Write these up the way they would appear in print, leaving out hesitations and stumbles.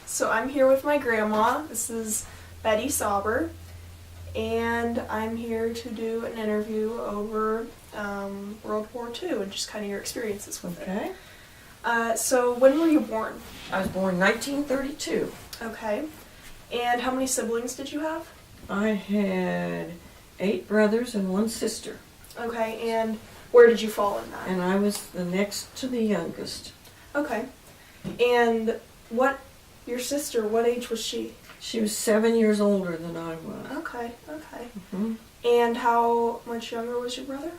So I'm here with my grandma. This is Betty Sauber, and I'm here to do an interview over World War II and just kind of your experiences with Okay. it. So when were you born? I was born 1932. Okay. And how many siblings did you have? I had 8 brothers and 1 sister, Okay, and where did you fall in that? and I was the next to the youngest. Okay. And your sister, what age was she? She was 7 years older than I was. Okay, okay. hmm And how much younger was your brother?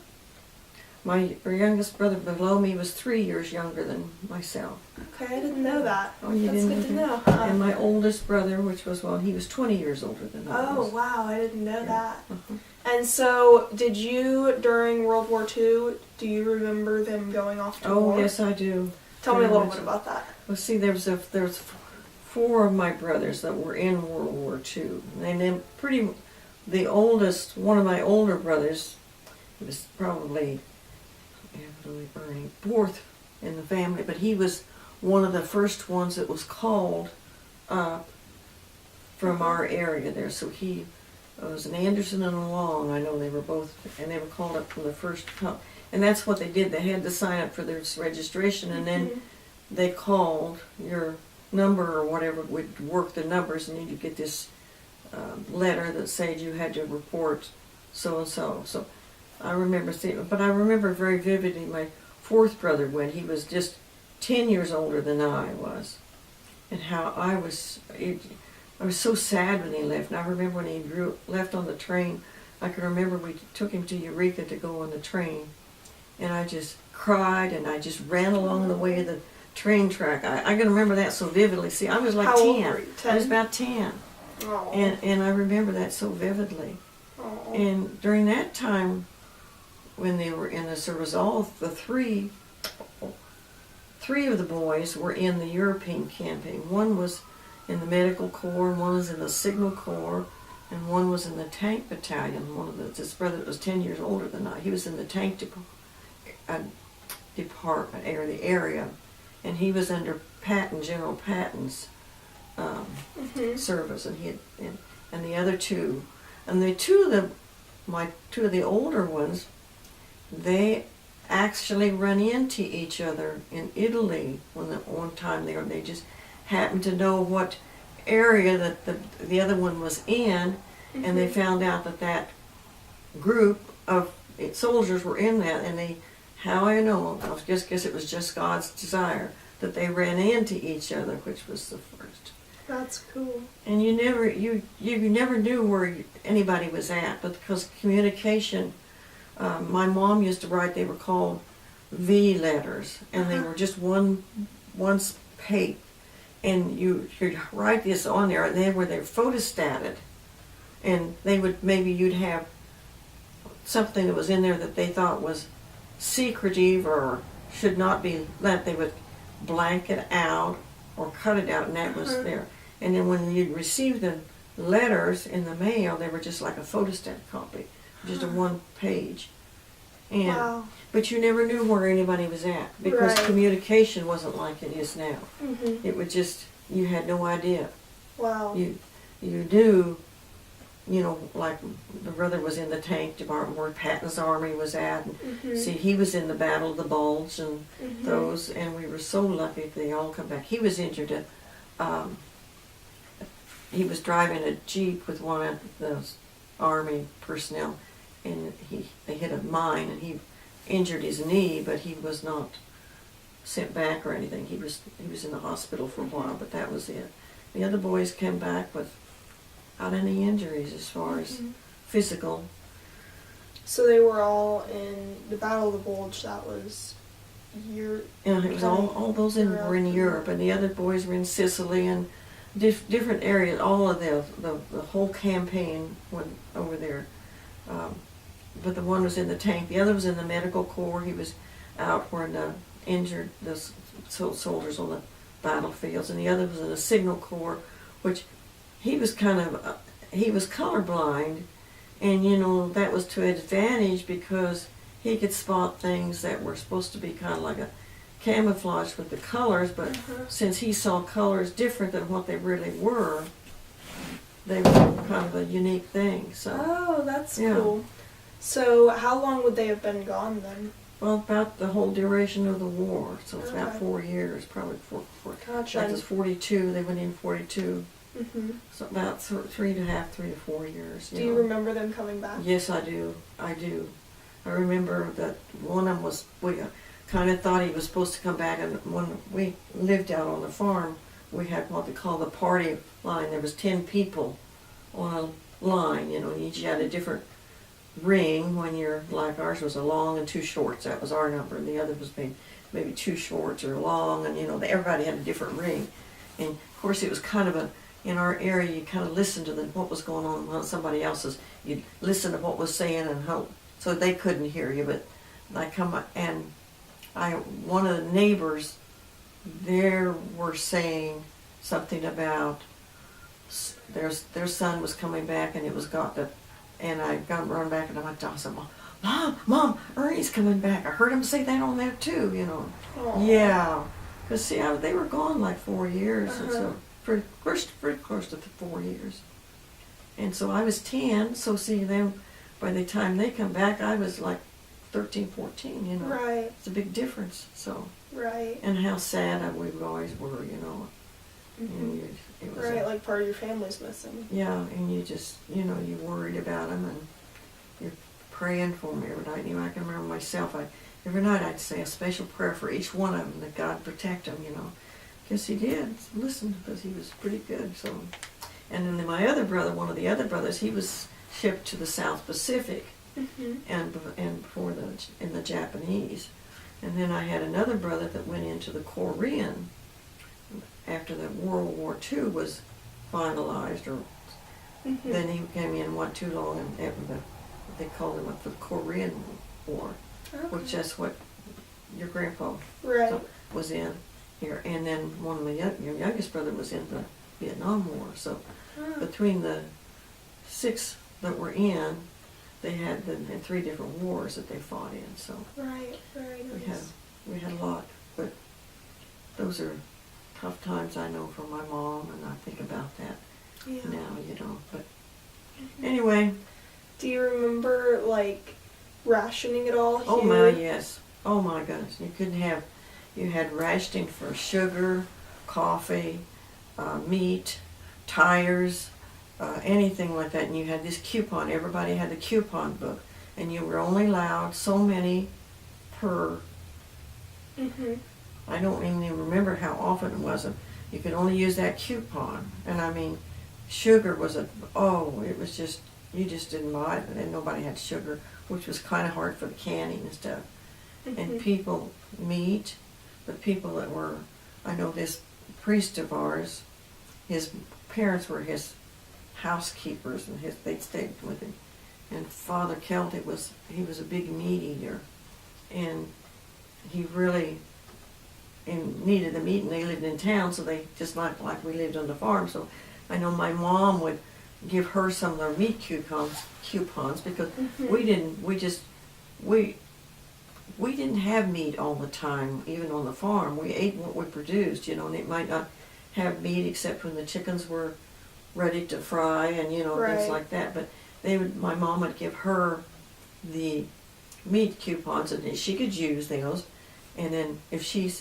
My youngest brother below me was 3 years younger than myself. Okay, I didn't know that. Oh, you That's didn't good to know know. And my oldest brother, he was 20 years older than I Oh, was. wow, I didn't know that. Uh-huh. And so, did you, during World War II, do you remember them going off to war? Oh, yes, I do. Tell me a very little much. bit about that. Well, see, there's 4 of my brothers that were in World War II. And then the oldest, one of my older brothers, was probably Ernie, 4th in the family, but he was one of the first ones that was called up from our area there. So he was an Anderson and a Long. I know they were both, and they were called up from the first company. And that's what they did. They had to sign up for their registration, and then they called your number or whatever would work the numbers, and you'd get this letter that said you had to report so and so. So I remember seeing, but I remember very vividly my 4th brother when he was just 10 years older than I was, and how I was so sad when he left. And I remember when he left on the train, I can remember we took him to Eureka to go on the train, and I just cried and I just ran along the way of the train track. I can remember that so vividly. See, I was like How 10. old were you? 10? I was about 10. Oh. And I remember that so vividly. Oh. And during that time, when they were in the service, all the three of the boys were in the European campaign. One was in the Medical Corps, and one was in the Signal Corps, and one was in the Tank Battalion. This brother was 10 years older than I. He was in the Tank Department, or the area, and he was under General Patton's service, and the other 2, and the two of the older ones, they actually run into each other in Italy one time they just happened to know what area that the other one was in, and they found out that group of soldiers were in that, and how I know, I guess it was just God's desire that they ran into each other, which was the first. That's cool. And you never knew where anybody was at, but because communication, my mom used to write, they were called V letters, and they were just one page, and you'd write this on there, and they were photostated, and you'd have something that was in there that they thought was secretive or should not be let. They would blank it out or cut it out, and that was there. And then when you'd receive the letters in the mail, they were just like a photostat copy, just a 1 page. And Wow. but you never knew where anybody was at, because Right. communication wasn't like it is now. Mhm. It was just, you had no idea. Wow. You knew, like the brother was in the Tank Department where Patton's army was at, and Mhm. see, he was in the Battle of the Bulge and Mhm. those, and we were so lucky that they all come back. He was injured at, he was driving a Jeep with one of the Army personnel, and they hit a mine, and he injured his knee, but he was not sent back or anything. He was in the hospital for a while, but that was it. The other boys came back without any injuries as far as physical. So they were all in the Battle of the Bulge. That was And it was all those were in Europe, and the other boys were in Sicily and different areas. All of the whole campaign went over there. But the one was in the tank. The other was in the Medical Corps. He was out where the injured soldiers on the battlefields, and the other was in the Signal Corps, which he was he was colorblind, and that was to advantage because he could spot things that were supposed to be kind of like a camouflage with the colors, but Uh-huh. since he saw colors different than what they really were, they were kind of a unique thing. So, Oh, that's Yeah. cool. So, how long would they have been gone then? well, about the whole duration of the war. So it's about Okay. 4 years, probably four. Gotcha. That was 42. They went in 42. Hmm. So about 3 to 4 years. Do you know. remember them coming back? Yes, I do. I do. I remember that one of them was, we kind of thought he was supposed to come back, and when we lived out on the farm, we had what they call the party line. There was 10 people on a line, you know, and each had a different ring. When you're, like ours was a long and 2 shorts, that was our number, and the other was maybe 2 shorts or long, and you know, everybody had a different ring. And of course it was kind of in our area, you kind of listened to what was going on somebody else's. You'd listen to what was saying and hope, so they couldn't hear you. But one of the neighbors there were saying something about their son was coming back, and it was and I got run back, and I went to, I said, Mom, Ernie's coming back. I heard him say that on there too, you know. Aw. Yeah, because see, they were gone like 4 years, and Uh-huh. so pretty close to 4 years. And so I was 10, so see them, by the time they come back, I was like 13, 14, you know. Right, It's a big difference, so. right. And how sad we always were, you know. Mhm. And it was Right, like part of your family's missing. yeah, and you just, you know, you worried about them, and you're praying for them every night. You know, I can remember myself, every night I'd say a special prayer for each one of them, that God protect them, you know. Guess he did. Listen, because he was pretty good. So, and then my other brother, one of the other brothers, he was shipped to the South Pacific, Mm-hmm. and in the Japanese. And then I had another brother that went into the Korean after the World War II was finalized, or Mm-hmm. then he came in not too long, and they called him up for the Korean War, which that's what your grandpa Right. was in here. And then one of your youngest brother was in the Vietnam War. So Ah. between the 6 that were in, they had the 3 different wars that they fought in. So Right, very nice. we had a lot, but those are tough times, I know, for my mom, and I think about that Yeah. now, you know. But Mhm. anyway, Do you remember, like, rationing it all oh here? my, yes. Oh my goodness. You had rationing for sugar, coffee, meat, tires, anything like that. And you had this coupon. Everybody had the coupon book. And you were only allowed so many per, Mm-hmm. I don't even remember how often it was. You could only use that coupon. And I mean, sugar was it was just, you just didn't buy it. And nobody had sugar, which was kind of hard for the canning and stuff. And people, meat, the people that were, I know this priest of ours, his parents were his housekeepers, and they stayed with him. And Father Kelty was a big meat eater, and he really needed the meat, and they lived in town, so they just like we lived on the farm. So I know my mom would give her some of their meat coupons because we didn't have meat all the time, even on the farm. We ate what we produced, you know, and it might not have meat except when the chickens were ready to fry and, you know, things Right. like that. But my mom would give her the meat coupons, and she could use those. And then if she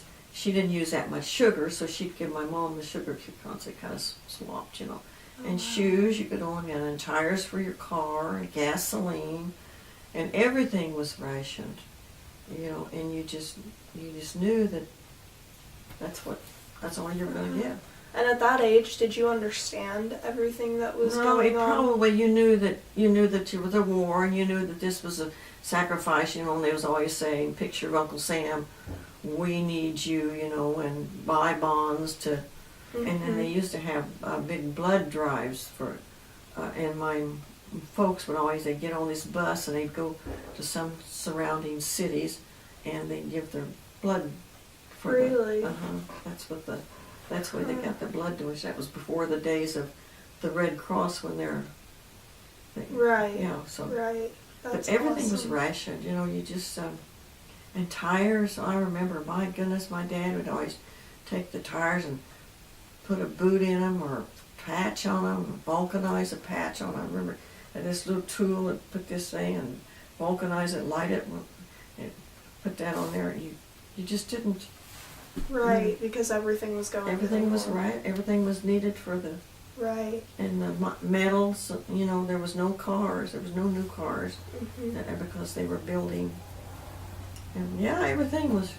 didn't use that much sugar, so she'd give my mom the sugar coupons. They kind of swapped, you know. And wow. shoes you could only get, and tires for your car, and gasoline, and everything was rationed, you know. And you just knew that that's all you're going to get. And at that age, did you understand everything that was going on? Probably you knew that it was a war, and you knew that this was a sacrifice, you know. And they was always saying, picture of Uncle Sam, we need you, you know, and buy bonds to. And then they used to have big blood drives for, and my folks would always, they'd get on this bus and they'd go to some surrounding cities, and they'd give their blood for Really? that's where they got the blood donation. That was before the days of the Red Cross when Right. yeah, so. Right. That's But everything was awesome. rationed, you know. You just, And tires, I remember, my goodness, my dad would always take the tires and put a boot in them or patch on them, vulcanize a patch on them. I remember had this little tool that put this thing and vulcanize it, light it, and put that on there. You just didn't. Right, because everything was going. Everything was right. Everything was needed for the. Right. And the metals, you know, there was no cars. There was no new cars because they were building. And yeah, everything was.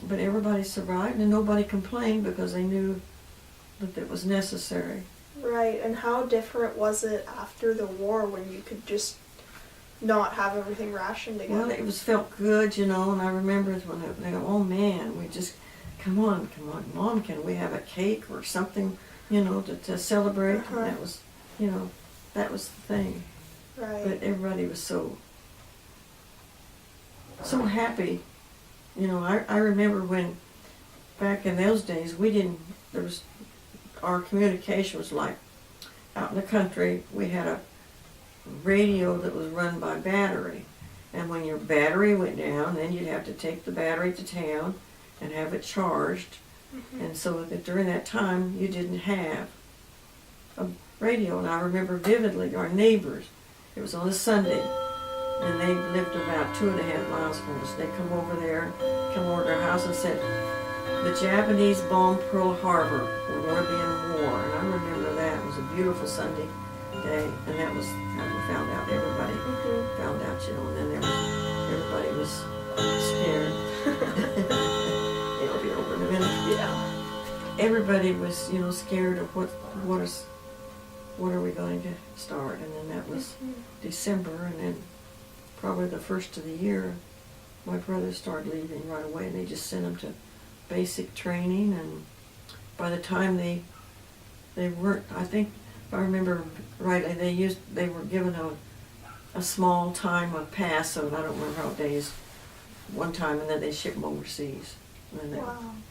But everybody survived and nobody complained because they knew that it was necessary. Right, and how different was it after the war when you could just not have everything rationed again? Well, it was felt good, you know, and I remember when they go, oh man, we just, come on, Mom, can we have a cake or something, you know, to celebrate? And that was, you know, that was the thing. Right. But everybody was so happy. You know, I remember when, back in those days, our communication was like, out in the country, we had a radio that was run by battery. And when your battery went down, then you'd have to take the battery to town and have it charged. And so that during that time, you didn't have a radio. And I remember vividly our neighbors, it was on a Sunday, and they lived about 2.5 miles from us. They come over to our house and said, the Japanese bombed Pearl Harbor, we're going to be in war. And I remember that. It was a beautiful Sunday day, and that was how we found out. Everybody found out, you know, and then everybody was scared. It'll be over in a minute. Yeah. Everybody was, you know, scared of what are we going to start, and then that was December, and then probably the first of the year, my brothers started leaving right away, and they just sent them to basic training, and by the time they weren't, I think, if I remember rightly, they were given a small time of pass, so I don't remember how days, one time, and then they shipped them overseas. And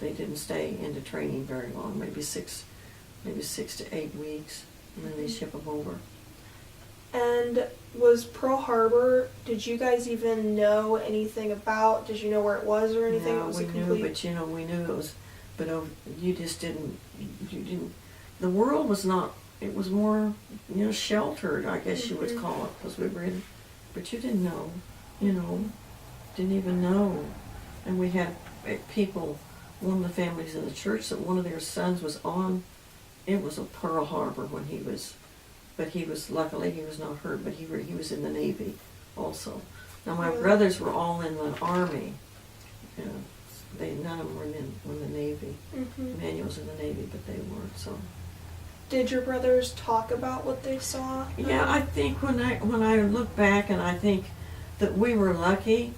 they didn't stay into training very long, maybe 6 to 8 weeks, and then they ship them over. And was Pearl Harbor, did you guys even know anything about, did you know where it was or anything? No, we knew, but you know, we knew it was, but you just didn't, the world was not, it was more, you know, sheltered, I guess you would call it, because we were in, but you didn't know, you know, didn't even know. And we had people, one of the families in the church, that one of their sons was on, it was a Pearl Harbor when he was, but he was, luckily he was not hurt, but he was in the Navy also. Now my brothers were all in the Army. You know, none of them were in the Navy. Emmanuel's in the Navy, but they weren't, so. Did your brothers talk about what they saw? Yeah, I think when I look back, and I think that we were lucky,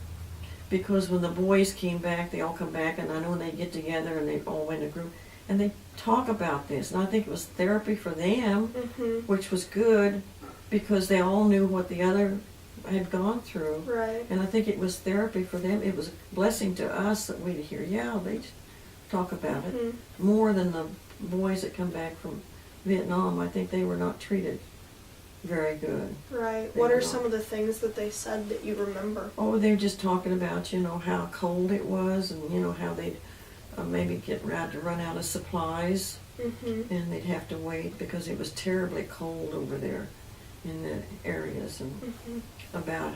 because when the boys came back, they all come back, and I know they get together and they all went in a group, and they talk about this, and I think it was therapy for them, which was good, because they all knew what the other had gone through. Right. And I think it was therapy for them. It was a blessing to us that we'd hear, yeah, they talk about it, more than the boys that come back from Vietnam. I think they were not treated very good. Right. What are some of the things that they said that you remember? Oh, they were just talking about, you know, how cold it was, and, you know, how they'd maybe get ready to run out of supplies, and they'd have to wait because it was terribly cold over there in the areas, and about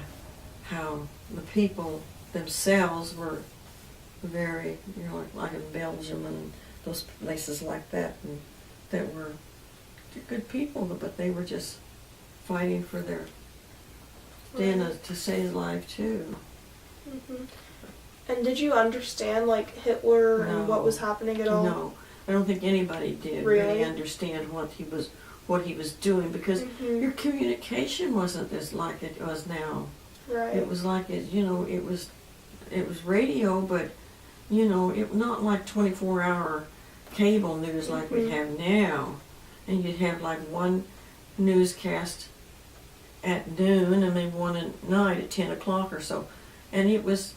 how the people themselves were very, you know, like in Belgium and those places like that, and that were good people, but they were just fighting for their to save life too. And did you understand, like, Hitler and what was happening at all? No, I don't think anybody did really understand what he was doing, because your communication wasn't as like it was now. Right. It was like you know, it was radio, but you know, it not like 24-hour cable news like we have now, and you'd have like one newscast at noon and then one at night at 10 o'clock or so, and it was.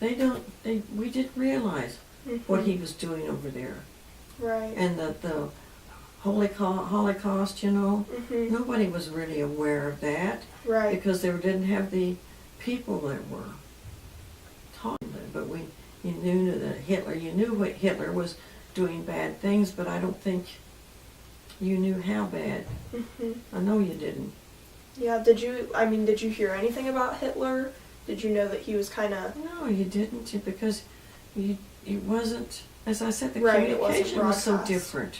We didn't realize what he was doing over there. Right. And the Holocaust, you know, nobody was really aware of that. Right. Because they didn't have the people that were. you knew that you knew what Hitler was doing bad things, but I don't think you knew how bad. Mhm. I know you didn't. Yeah. Did you hear anything about Hitler? Did you know that he was kind of No, you didn't, because it wasn't, as I said, the Right, it wasn't communication was so broadcast. different.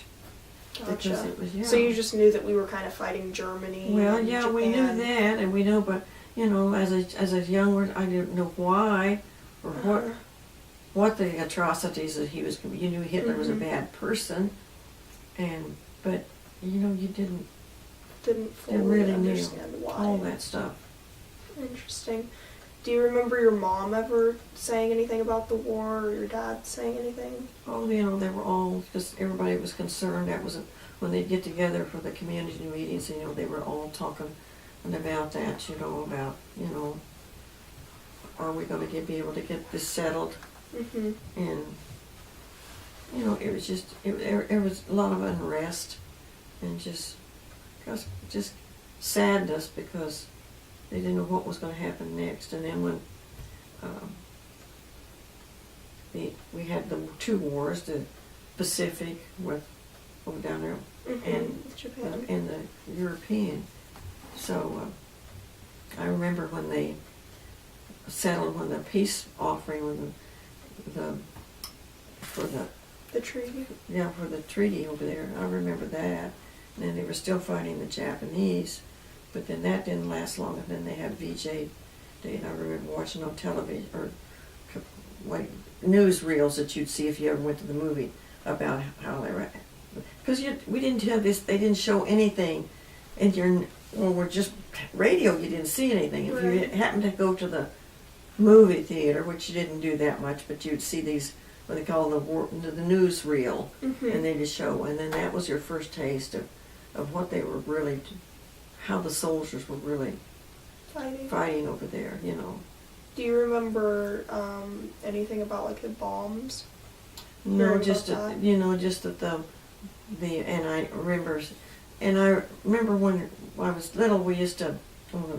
Because gotcha? it was, yeah. So you just knew that we were kind of fighting Germany. Well, and yeah, Japan. we knew that, and we know, but, as a young, I didn't know why, or Uh-huh. what the atrocities that he was, you knew Hitler was a Mhm. bad person, but, you didn't Didn't really fully knew understand why. all that stuff. Interesting. Do you remember your mom ever saying anything about the war, or your dad saying anything? Oh, they were all, because everybody was concerned. That was when they'd get together for the community meetings, they were all talking about that, about, are we going to be able to get this settled? Mhm. And, it was just, it was a lot of unrest and just sadness because they didn't know what was going to happen next. And then when we had the two wars, the Pacific with over down there, and Japan. and the European. So I remember when they settled, when the peace offering, when for The treaty. the treaty over there. I remember that. And then they were still fighting the Japanese, but then that didn't last long. And then they had VJ Day, and I remember watching on television or like newsreels that you'd see if you ever went to the movie about how they were. Because we didn't have this, they didn't show anything, and we're just radio. You didn't see anything. If you Right. happened to go to the movie theater, which you didn't do that much, but you'd see these what they call the newsreel, Mhm. and they just show, and then that was your first taste of what they were really, how the soldiers were really fighting over there. Do you remember anything about like the bombs? No, Hearing just about that, just that and I remember when I was little, we used to,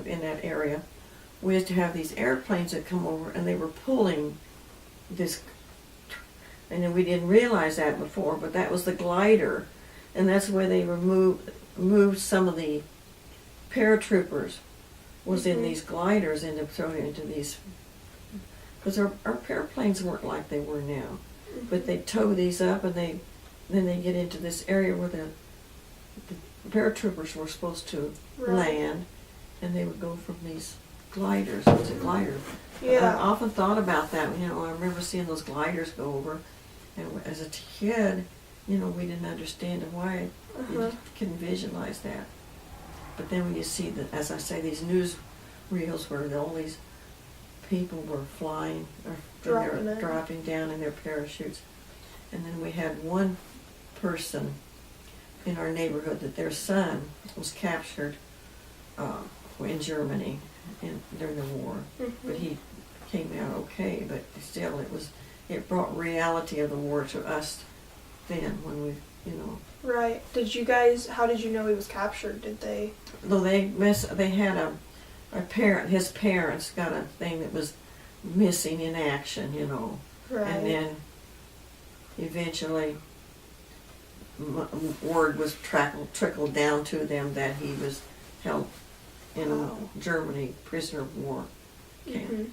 in that area, we used to have these airplanes that come over, and they were pulling this, and then we didn't realize that before, but that was the glider, and that's where they moved some of the paratroopers, was in Mhm. these gliders, and thrown into these, because our airplanes weren't like they were now. But they tow these up, and then they get into this area where the paratroopers were supposed to Right. land, and they would go from these gliders. It was a glider. Yeah. I often thought about that. I remember seeing those gliders go over, and as a kid, we didn't understand why. You Uh-huh. couldn't visualize that. But then when you see as I say, these news reels where all these people were flying or dropping down in their parachutes. And then we had one person in our neighborhood that their son was captured in Germany during the war. Mhm. But he came out okay, but still it brought reality of the war to us then when we, Right. How did you know he was captured? Did they? though they had his parents got a thing that was missing in action, Right. and then eventually word was trickled down to them that he was held in Wow. Germany, prisoner of war camp. Mhm.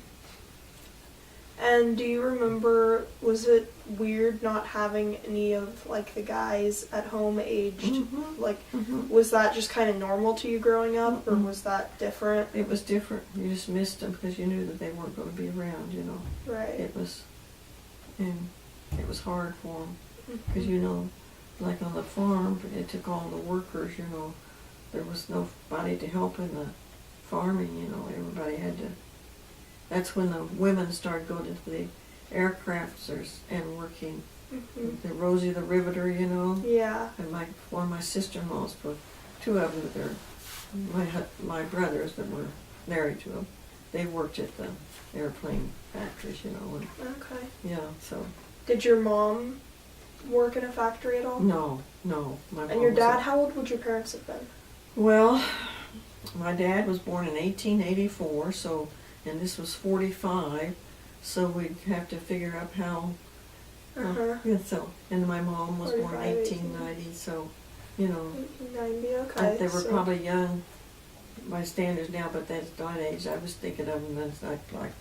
And do you remember, was it weird not having any of like the guys at home aged? Mhm. Like, Mhm. was that just kind of normal to you growing up, or Mm-mm. was that different? It was different. You just missed them because you knew that they weren't going to be around, Right. It was hard for them. Mhm. Because, like on the farm, it took all the workers, there was nobody to help in the farming, everybody had to, that's when the women started going into the aircrafts and working, Mhm. the Rosie the Riveter, Yeah. and one of my sister-in-laws, but two of them, my brothers that were married to them, they worked at the airplane factories, and Okay. yeah, so. Did your mom work in a factory at all? No, my And mom your was dad, how old would your parents have been? Well, my dad was born in 1884, and this was 45, So we'd have to figure out how. Uh-huh. Yeah, so, and my mom was born 45, 1890, so, you know, 1890, okay. they were so- probably young by standards now, but that's that age. I was thinking of them as like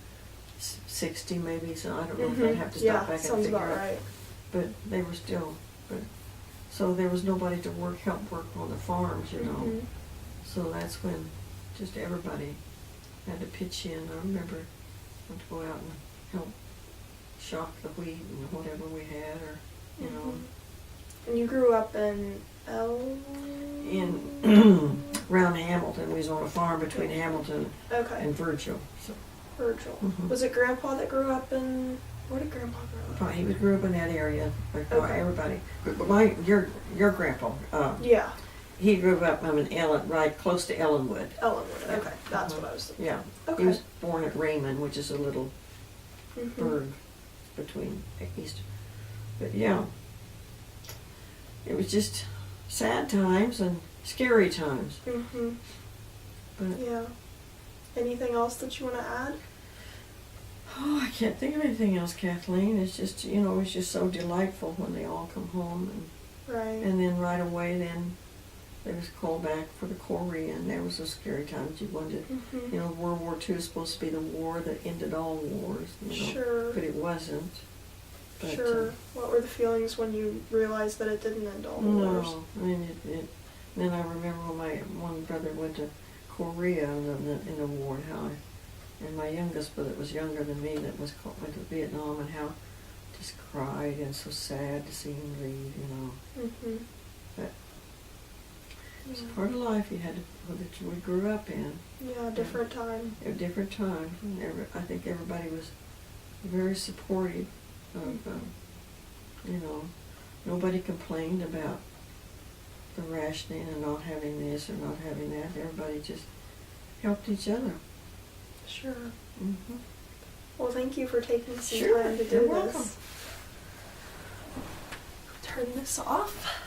60 maybe, so I don't know if I'd have to stop Yeah, back and sounds figure about out. right. But they were still, so there was nobody to help work on the farms, you know. Mhm. So that's when just everybody had to pitch in. I remember I had to go out and help shock the wheat and whatever we had, or, you know. And you grew up in In around Hamilton. We was on a farm between Hamilton Okay. and Virgil. So Virgil. Mhm. Was it Grandpa that grew up in? Where did Grandpa grow up? he grew up in that area. Like Okay. everybody. But your grandpa, Yeah, he grew up in Ellen, right close to Ellenwood. Ellenwood. Okay, that's what I was thinking. Yeah. Okay. He was born at Raymond, which is a little Mhm. burg between east. But yeah, it was just sad times and scary times. Mhm. But Yeah. Anything else that you want to add? oh, I can't think of anything else, Kathleen. It's just, you know, it's just so delightful when they all come home, Right. and then right away, then they was called back for the Korean. There was a scary times. You wondered, Mhm. you know, World War II is supposed to be the war that ended all wars, you know, Sure. but it wasn't. But, Sure. What were the feelings when you realized that it didn't end all the wars? No, I mean then I remember when my one brother went to Korea in the war, and how and my youngest brother was younger than me that went to Vietnam, and how just cried and so sad to see him leave, you know. Mhm. But it's Yeah. part of life you had to that we grew up in. Yeah, different time. At different times. And I think everybody was very supportive of, you know, nobody complained about the rationing and not having this or not having that. Everybody just helped each other. Sure. Mm-hmm. Well, thank you for taking some Sure, time to do you're this. welcome. Turn this off.